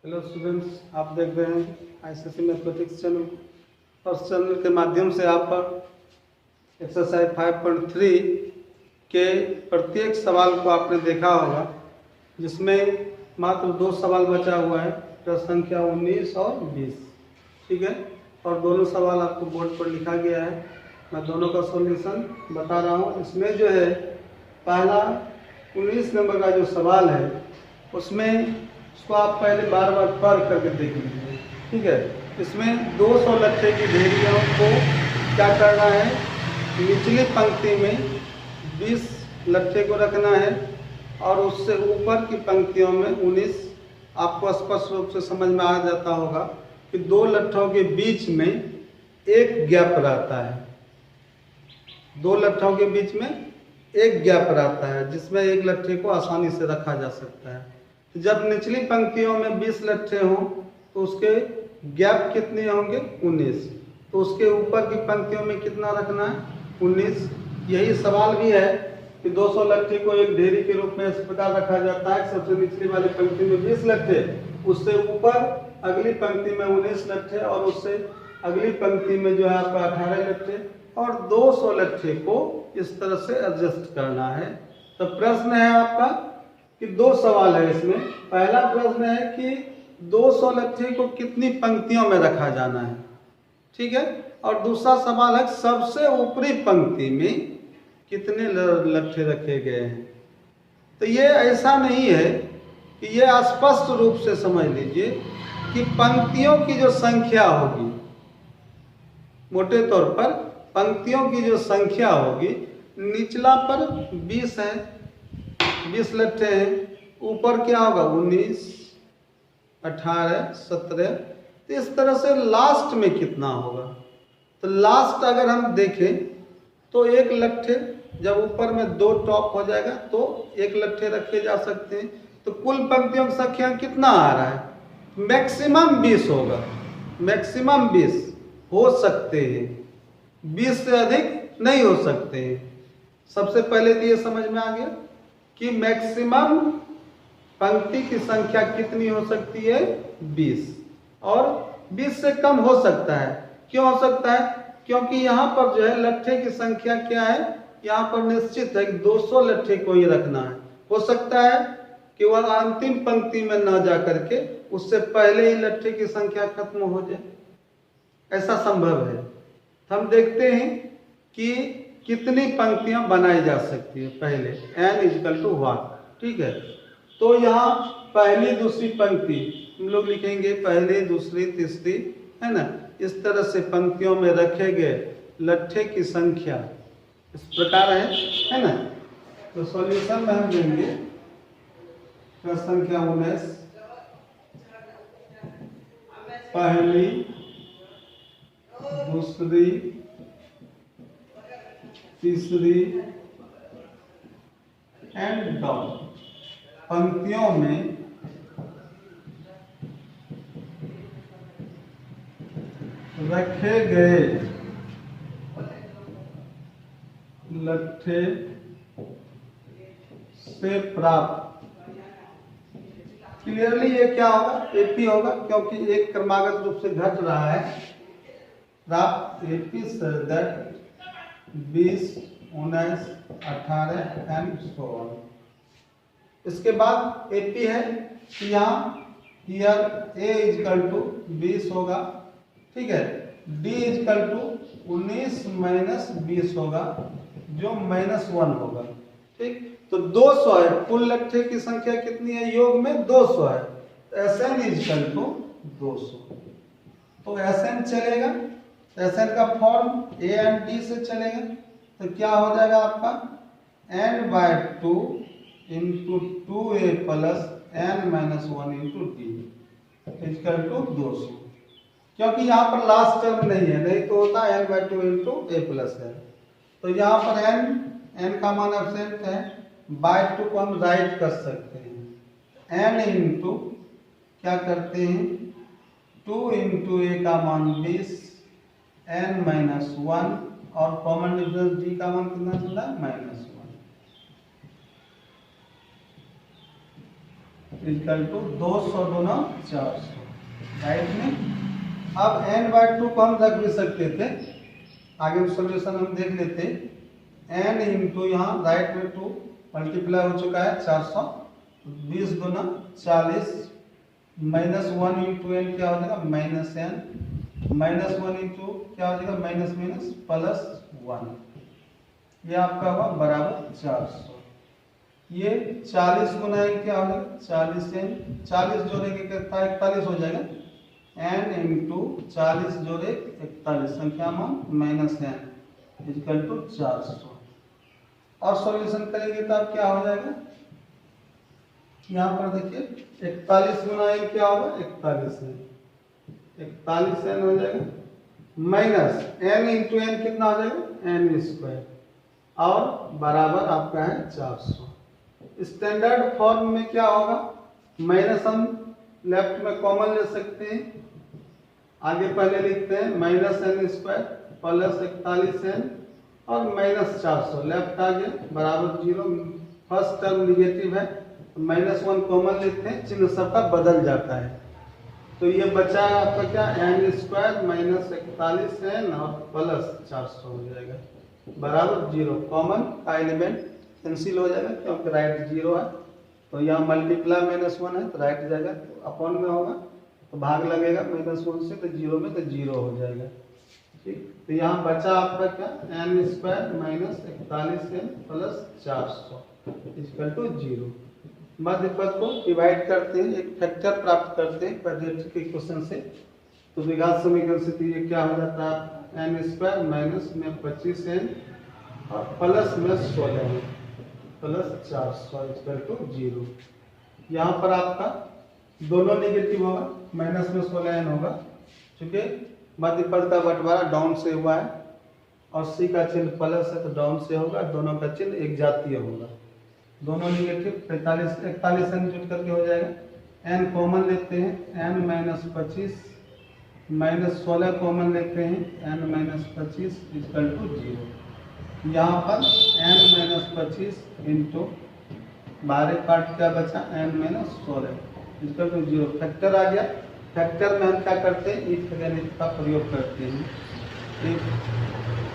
Hello students, आप देख रहे हैं आईसीएसई मैथमेटिक्स चैनल। और चैनल के माध्यम से आप एक्सरसाइज 5.3 के प्रत्येक सवाल को आपने देखा होगा, जिसमें मात्र 2 सवाल बचा हुआ है, प्रश्न संख्या 19 और 20। ठीक है, और दोनों सवाल आपको बोर्ड पर लिखा गया है। मैं दोनों का सॉल्यूशन बता रहा हूँ। इसमें जो है पहला 19 नंबर का जो सवाल है, उसमें उसको आप पहले बार बार पढ़ करके देख लीजिए। ठीक है, इसमें 200 लट्ठे की ढेरियों को क्या करना है, निचली पंक्ति में 20 लट्ठे को रखना है और उससे ऊपर की पंक्तियों में 19। आपको स्पष्ट रूप से समझ में आ जाता होगा कि 2 लट्ठों के बीच में एक गैप रहता है। 2 लट्ठों के बीच में एक गैप रहता है, जिसमें एक लट्ठे को आसानी से रखा जा सकता है। जब निचली पंक्तियों में 20 लट्ठे हों तो उसके गैप कितने होंगे, 19। तो उसके ऊपर की पंक्तियों में कितना रखना है, 19। यही सवाल भी है कि 200 लट्ठे को एक ढेरी के रूप में इस प्रकार रखा जाता है। सबसे निचली वाली पंक्ति में 20 लट्ठे, उससे ऊपर अगली पंक्ति में 19 लट्ठे और उससे अगली पंक्ति में जो है आपका 18 लट्ठे, और 200 लट्ठे को इस तरह से एडजस्ट करना है। तो प्रश्न है आपका कि 2 सवाल है इसमें। पहला प्रश्न है कि 200 लट्ठे को कितनी पंक्तियों में रखा जाना है। ठीक है, और दूसरा सवाल है सबसे ऊपरी पंक्ति में कितने लट्ठे रखे गए हैं। तो ये ऐसा नहीं है कि ये स्पष्ट रूप से समझ लीजिए कि पंक्तियों की जो संख्या होगी, मोटे तौर पर पंक्तियों की जो संख्या होगी, निचला पर 20 है, 20 लट्ठे हैं, ऊपर क्या होगा 19, 18, 17। तो इस तरह से लास्ट में कितना होगा। तो लास्ट अगर हम देखें तो एक लट्ठे जब ऊपर में 2 टॉप हो जाएगा तो एक लट्ठे रखे जा सकते हैं। तो कुल पंक्तियों की संख्या कितना आ रहा है, मैक्सिमम 20 होगा। मैक्सिमम 20 हो सकते हैं, 20 से अधिक नहीं हो सकते हैं। सबसे पहले तो ये समझ में आ गया कि मैक्सिमम पंक्ति की संख्या कितनी हो सकती है, 20, और 20 से कम हो सकता है। क्यों हो सकता है, क्योंकि यहाँ पर जो है लट्ठे की संख्या क्या है, यहाँ पर निश्चित है कि 200 लट्ठे को ही रखना है। हो सकता है कि वह अंतिम पंक्ति में न जा करके उससे पहले ही लट्ठे की संख्या खत्म हो जाए, ऐसा संभव है। तो हम देखते हैं कि कितनी पंक्तियां बनाई जा सकती है। पहले n = 1। ठीक है, तो यहाँ पहली दूसरी पंक्ति हम लोग लिखेंगे, पहली दूसरी तीसरी, है ना। इस तरह से पंक्तियों में रखे गए लट्ठे की संख्या इस प्रकार है ना। तो सॉल्यूशन में हम देंगे प्रश्न संख्या 19, पहली दूसरी तीसरी एंड डाउन पंक्तियों में रखे गए लट्ठे से प्राप्त, क्लियरली ये क्या होगा, एपी होगा, क्योंकि एक क्रमागत रूप से घट रहा है। प्राप्त AP say that 20, 19, 18 and so on. इसके बाद एपी है कि यहाँ ए = 20 होगा। ठीक है, डी = 19 - 20 होगा, जो -1 होगा। ठीक, तो 200 है, कुल लट्ठे की संख्या कितनी है, योग में 200 है। Sn = 200। तो Sn चलेगा, Sn का फॉर्म a एंड d से चलेगा। तो क्या हो जाएगा आपका, n/2 × 2a + n - 1 × d = 200। क्योंकि यहाँ पर लास्ट टर्म नहीं है, नहीं तो होता n/2 × a + n। तो यहाँ पर n का मान एब्सेंट है, /2 को हम राइट कर सकते हैं। n इंटू क्या करते हैं, 2 × a का मान 20, n - 1, और कॉमन डिफरेंस d का मान कितना चल रहा है, -1। इक्वल टू 200 गुना 400, राइट में। अब n/2 को हम रख भी सकते थे, आगे सॉल्यूशन हम देख लेते। n इंटू यहाँ राइट में 2 मल्टीप्लाई हो चुका है 400, 20 गुना 40 माइनस 1 इंटू एन क्या हो जाएगा माइनस एन, माइनस 1 इंटू क्या हो जाएगा माइनस माइनस प्लस 1, ये आपका हुआ बराबर 400। ये 40 गुना एन क्या हो जाएगा 40 एन, 40 जोड़ेंगे कितना 41 हो जाएगा, एन इंटू 40 जोड़े 41 संख्या मान माइनस एन इक्वल टू 400। और सॉल्यूशन करेंगे तो अब क्या हो जाएगा, यहाँ पर देखिए 41 गुना एन क्या होगा 41 एन, 41 एन हो जाएगा माइनस एन इंटू एन कितना हो जाएगा एन स्क्वायर, और बराबर आपका है 400। स्टैंडर्ड फॉर्म में क्या होगा, माइनस हम लेफ्ट में कॉमन ले सकते हैं, आगे पहले लिखते हैं minus n square plus 41 n और माइनस 400, लेफ्ट आ गया बराबर 0। फर्स्ट टर्म निगेटिव है तो माइनस 1 कॉमन लेते हैं, चिन्ह सबका बदल जाता है। तो ये बचा है आपका क्या एन स्क्वायर माइनस 41 एन और प्लस 400 हो जाएगा बराबर 0। कॉमन का एलिमेंट कैंसिल हो जाएगा क्योंकि राइट 0 है, तो यहाँ मल्टीप्लाई माइनस 1 है तो राइट जाएगा, तो अपॉन में होगा तो भाग लगेगा माइनस 1 से, तो 0 में तो 0 हो जाएगा, ठीक। तो यहाँ बचा आपका क्या n square minus 41 n plus 400 equal to 0। मध्य पद को डिवाइड करते हैं, एक फैक्टर प्राप्त करते हैं क्वाड्रेटिक इक्वेशन से, तो द्विघात समीकरण से तो ये क्या हो जाता है एन स्क्वायर माइनस में 25 एन और प्लस में 16 प्लस 400 इक्वल टू 0। यहाँ पर आपका दोनों नेगेटिव होगा, माइनस में 16 एन होगा, क्योंकि मध्य पद का बंटवारा डाउन से हुआ है और सी का चिन्ह प्लस है तो डाउन से होगा, दोनों का चिन्ह एक जातीय होगा, दोनों नेगेटिव 41 एन जुट करके हो जाएगा। एन कॉमन लेते हैं एन माइनस 25 माइनस 16 कॉमन लेते हैं एन माइनस 25 इक्वल टू 0। यहाँ पर एन माइनस 25 इंटू बाहरी पार्ट क्या बचा N minus 16 equal to 0, factor आ गया। फैक्टर में हम क्या करते हैं इफ गणित का प्रयोग करते हैं,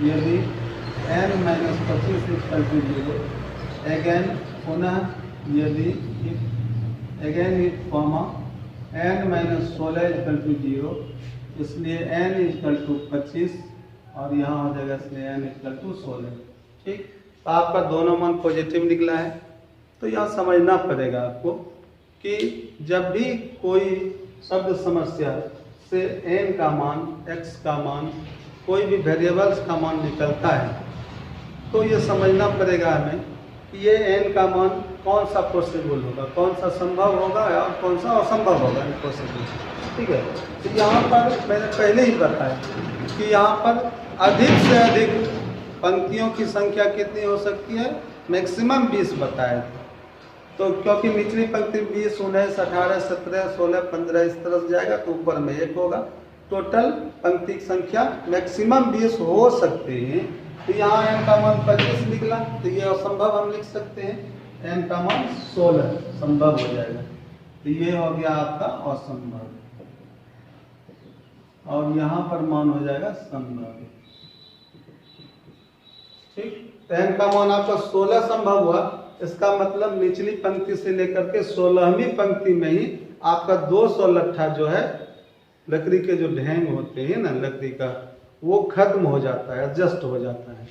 यदि n minus 25 equal to 0 again पुनः यदि again if comma n minus 16 equal to 0, इसलिए एन इक्वल टू 25 और यहाँ हो जाएगा इसलिए एन इक्वल टू 16, ठीक। तो आपका दोनों मान पॉजिटिव निकला है। तो यहाँ समझना पड़ेगा आपको कि जब भी कोई शब्द समस्या से n का मान x का मान कोई भी वेरिएबल्स का मान निकलता है, तो ये समझना पड़ेगा हमें कि ये n का मान कौन सा पॉसिबल होगा, कौन सा संभव होगा और कौन सा असंभव होगा इम्पॉसिबल, ठीक है। तो यहाँ पर मैंने पहले ही बताया कि यहाँ पर अधिक से अधिक पंक्तियों की संख्या कितनी हो सकती है, मैक्सिमम 20 बताया। तो क्योंकि निचली पंक्ति 20, 19, 18, 17, 16, 15 इस तरह से जाएगा तो ऊपर में 1 होगा, टोटल पंक्ति की संख्या मैक्सिमम 20 हो सकते हैं। तो यहाँ n का मान 25 निकला, तो ये असंभव हम लिख सकते हैं, n का मान 16 संभव हो जाएगा, तो ये हो गया आपका असंभव, और यहाँ पर मान हो जाएगा संभव, ठीक। तो n का मान आपका 16 संभव हुआ, इसका मतलब निचली पंक्ति से लेकर के 16वीं पंक्ति में ही आपका 200 लट्ठा जो है लकड़ी के जो ढेंग होते हैं ना लकड़ी का, वो खत्म हो जाता है, एडजस्ट हो जाता है।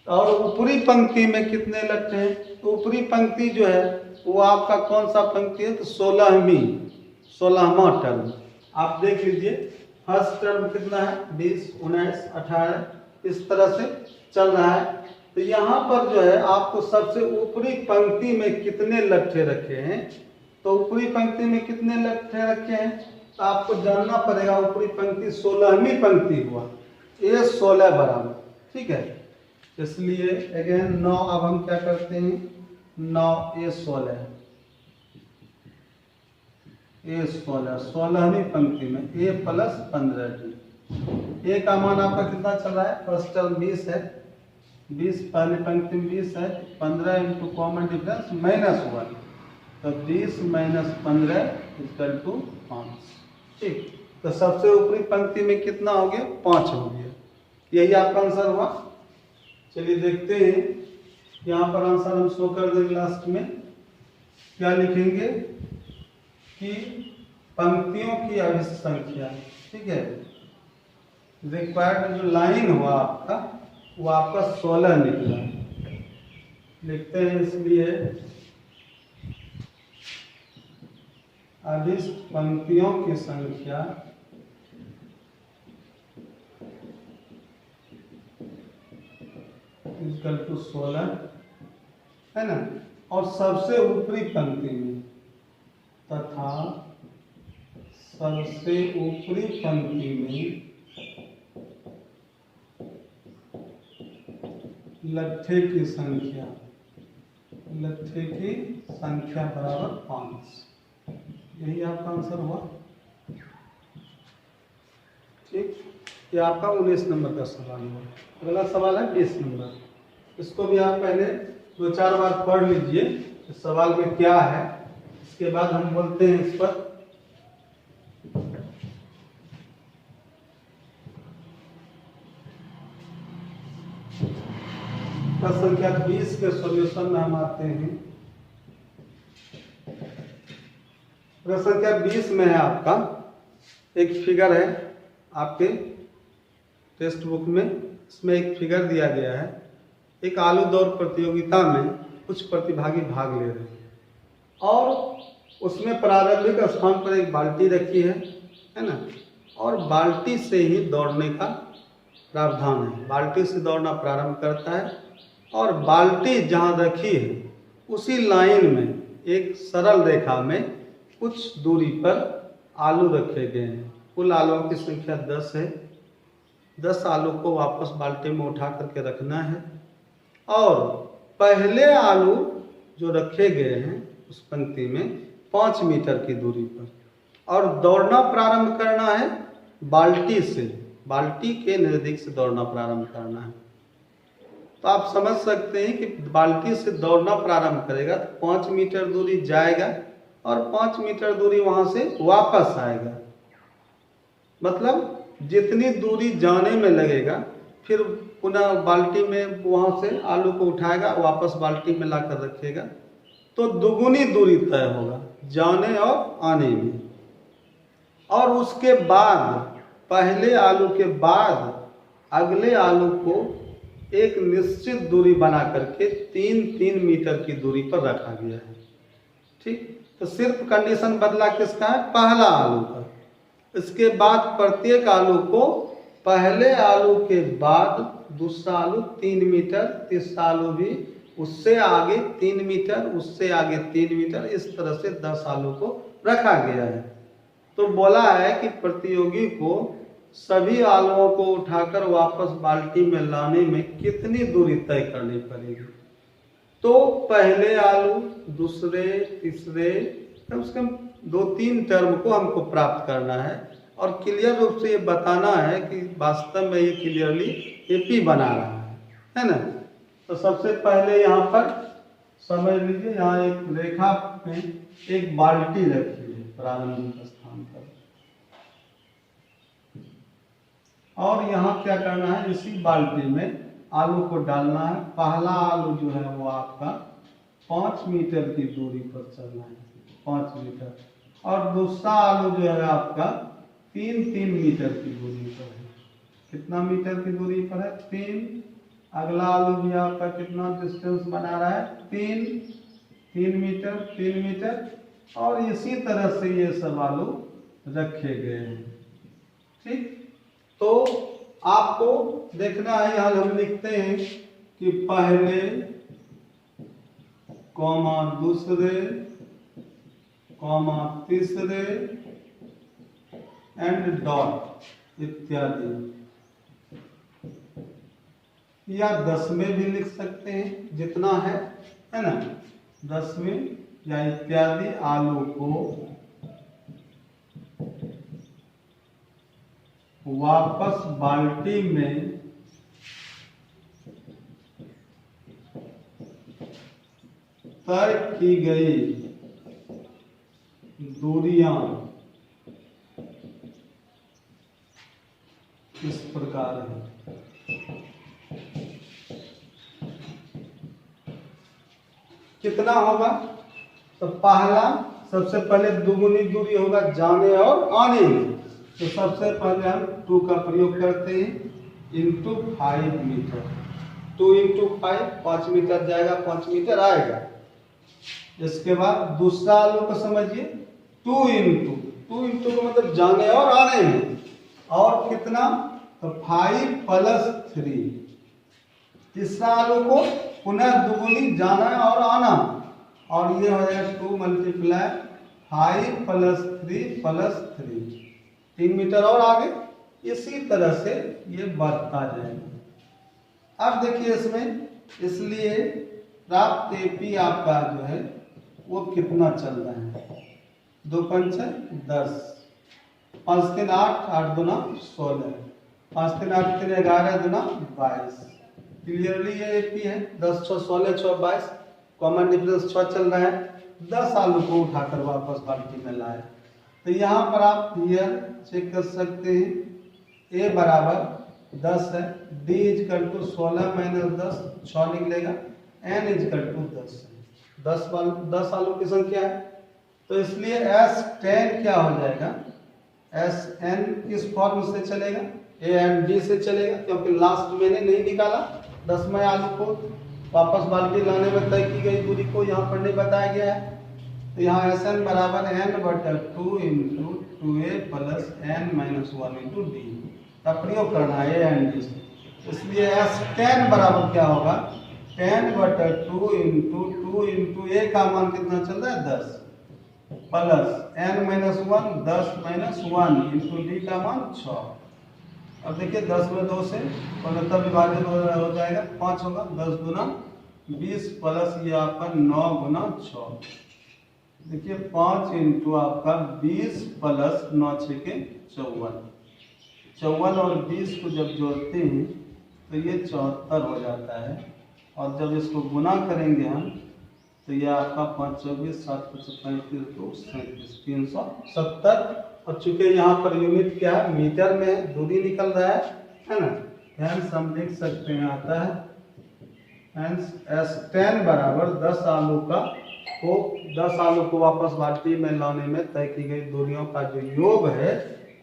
और ऊपरी पंक्ति में कितने लट्ठे हैं, तो ऊपरी पंक्ति जो है वो आपका कौन सा पंक्ति है, तो 16वां टर्म आप देख लीजिए। फर्स्ट टर्म कितना है 20, 19, 18 इस तरह से चल रहा है। तो यहाँ पर जो है आपको सबसे ऊपरी पंक्ति में कितने लट्ठे रखे हैं, तो ऊपरी पंक्ति में कितने लट्ठे रखे हैं तो आपको जानना पड़ेगा। ऊपरी पंक्ति 16वीं पंक्ति हुआ, ये 16 बराबर, ठीक है। इसलिए अगेन 9, अब हम क्या करते हैं 9 ये 16 16वीं पंक्ति में a प्लस 15d। a का मान आपका कितना चल रहा है, फर्स्ट टर्म 20 है, 20 पहली पंक्ति में 20 है, 15 इंटू कॉमन डिफरेंस -1, तो 20 माइनस 15 इक्वल टू 5। ठीक, तो सबसे ऊपरी पंक्ति में कितना हो गया? 5 हो गया। यही आपका आंसर हुआ। चलिए देखते हैं, यहाँ पर आंसर हम शो कर देंगे। लास्ट में क्या लिखेंगे कि पंक्तियों की अभिष्ट संख्या। ठीक है, रिक्वायर्ड जो लाइन हुआ आपका वो आपका 16 निकला। लिखते हैं इसलिए अभिष्ट पंक्तियों की संख्या इक्वल टू 16 है ना। और सबसे ऊपरी पंक्ति में तथा सबसे ऊपरी पंक्ति में लट्ठे की संख्या बराबर 5। यही आपका आंसर हुआ। ठीक, ये आपका 19 नंबर का सवाल हुआ। अगला सवाल है 20 नंबर। इसको भी आप पहले 2-4 बार पढ़ लीजिए इस सवाल में क्या है, इसके बाद हम बोलते हैं इस पर। प्रश्न संख्या 20 के सॉल्यूशन में हम आते हैं। प्रश्न संख्या 20 में है आपका एक फिगर है आपके टेक्स्ट बुक में। इसमें एक फिगर दिया गया है। एक आलू दौड़ प्रतियोगिता में कुछ प्रतिभागी भाग ले रहे हैं और उसमें प्रारंभिक स्थान पर एक बाल्टी रखी है ना, और बाल्टी से ही दौड़ने का प्रावधान है। बाल्टी से दौड़ना प्रारंभ करता है और बाल्टी जहाँ रखी है उसी लाइन में एक सरल रेखा में कुछ दूरी पर आलू रखे गए हैं। कुल आलूओं की संख्या 10 है। 10 आलू को वापस बाल्टी में उठा करके रखना है और पहले आलू जो रखे गए हैं उस पंक्ति में 5 मीटर की दूरी पर, और दौड़ना प्रारंभ करना है बाल्टी से। बाल्टी के नज़दीक से दौड़ना प्रारंभ करना है। तो आप समझ सकते हैं कि बाल्टी से दौड़ना प्रारंभ करेगा तो 5 मीटर दूरी जाएगा और 5 मीटर दूरी वहाँ से वापस आएगा। मतलब जितनी दूरी जाने में लगेगा फिर पुनः बाल्टी में वहाँ से आलू को उठाएगा, वापस बाल्टी में लाकर रखेगा, तो दुगुनी दूरी तय होगा जाने और आने में। और उसके बाद पहले आलू के बाद अगले आलू को एक निश्चित दूरी बना करके 3-3 मीटर की दूरी पर रखा गया है। ठीक, तो सिर्फ कंडीशन बदला किसका है? पहला आलू का। इसके बाद प्रत्येक आलू को पहले आलू के बाद दूसरा आलू 3 मीटर, तीसरा आलू भी उससे आगे 3 मीटर, उससे आगे 3 मीटर, इस तरह से 10 आलू को रखा गया है। तो बोला है कि प्रतियोगी को सभी आलूओं को उठाकर वापस बाल्टी में लाने में कितनी दूरी तय करनी पड़ेगी। तो पहले आलू, दूसरे, तीसरे, कम से कम 2-3 टर्म को हमको प्राप्त करना है और क्लियर रूप से ये बताना है कि वास्तव में ये क्लियरली एपी बना रहा है ना। तो सबसे पहले यहाँ पर समझ लीजिए, यहाँ एक रेखा में एक बाल्टी रखी है प्रारंभिक स्थान पर, और यहाँ क्या करना है? इसी बाल्टी में आलू को डालना है। पहला आलू जो है वो आपका 5 मीटर की दूरी पर चलना है, 5 मीटर, और दूसरा आलू जो है आपका 3-3 मीटर की दूरी पर है। कितना मीटर की दूरी पर है? 3। अगला आलू भी आपका कितना डिस्टेंस बना रहा है? 3 मीटर, 3 मीटर, और इसी तरह से ये सब आलू रखे गए हैं। ठीक, तो आपको देखना है, यहाँ हम लिखते हैं कि पहले कॉमा दूसरे कॉमा तीसरे एंड डॉट इत्यादि, या 10वें भी लिख सकते हैं, जितना है ना, 10वें या इत्यादि आलू को वापस बाल्टी में तय की गई दूरियां इस प्रकार है। कितना होगा? तो पहला सबसे पहले दुगुनी दूरी होगा जाने और आने में, तो सबसे पहले हम 2 का प्रयोग करते हैं, इंटू 5 मीटर। 2 इंटू 5 5 मीटर जाएगा, 5 मीटर आएगा। इसके बाद दूसरा आलू को समझिए, 2 इंटू का मतलब जाने और आने में, और कितना? तो 5 प्लस 3। तीसरा आलू को पुनः दुगुनी जाना और आना, और ये हो जाएगा 2 मल्टीप्लाई 5 प्लस 3 प्लस 3, 3 मीटर और आगे। इसी तरह से ये बढ़ता जाएगा। अब देखिए इसमें, इसलिए प्राप्त एपी आपका जो है वो कितना चल रहा है? 2 पंच 10, 5 3 8, 8 दूना 16, 5 3 8 3 11 दूना 22। क्लियरली ये एपी है। 10 6 16 6 22, कॉमन डिफरेंस 6 चल रहा है। 10 आलू को उठाकर वापस बाल्टी में लाए। तो यहाँ पर आप ये चेक कर सकते हैं, ए बराबर 10 है, डी इजकल टू 16 माइनस 10 6 निकलेगा, एन इजकल टू 10 है। 10 आलू की संख्या है, तो इसलिए S10 क्या हो जाएगा? SN किस फॉर्म से चलेगा? ए एंड डी से चलेगा, क्योंकि लास्ट मैंने नहीं निकाला। 10वें आलू को वापस बाल्टी लाने में तय की गई दूरी को यहाँ पर नहीं बताया गया है। तो यहाँ SN बराबर n/2 into 2a plus n minus 1 into D का प्रयोग करना है ए एंड डी से। इसलिए S10 बराबर क्या होगा? 10/2 इंटू 2 इंटू ए का मान कितना चल रहा है? 10 plus n minus 1 10 minus 1 into D का मान 6। अब देखिए 10 में 2 से 15 विभाजित हो जाएगा, 5 होगा, 10 गुना 20 प्लस ये आपका 9 गुना 6। देखिए 5 इंटू आपका 20 प्लस 9 6 के 54, 54 और 20 को जब जोड़ते हैं तो ये 74 हो जाता है। और जब इसको गुना करेंगे हम तो ये आपका 5 24 7 35 2 37 370। और चूंकि यहाँ पर यूनिट क्या है? मीटर में दूरी निकल रहा है ना। हेंस हम लिख सकते हैं, आता है हेंस S10 बराबर 10 आलू को वापस बाल्टी में लाने में तय की गई दूरियों का जो योग है,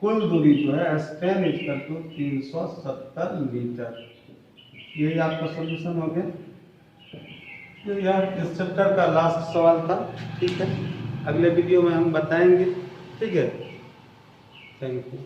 कुल दूरी जो है S10 इक्वल टू 370 मीटर। यही आपका सोल्यूशन हो गया। तो यह इस चैप्टर का लास्ट सवाल था। ठीक है, अगले वीडियो में हम बताएंगे। ठीक है, थैंक यू।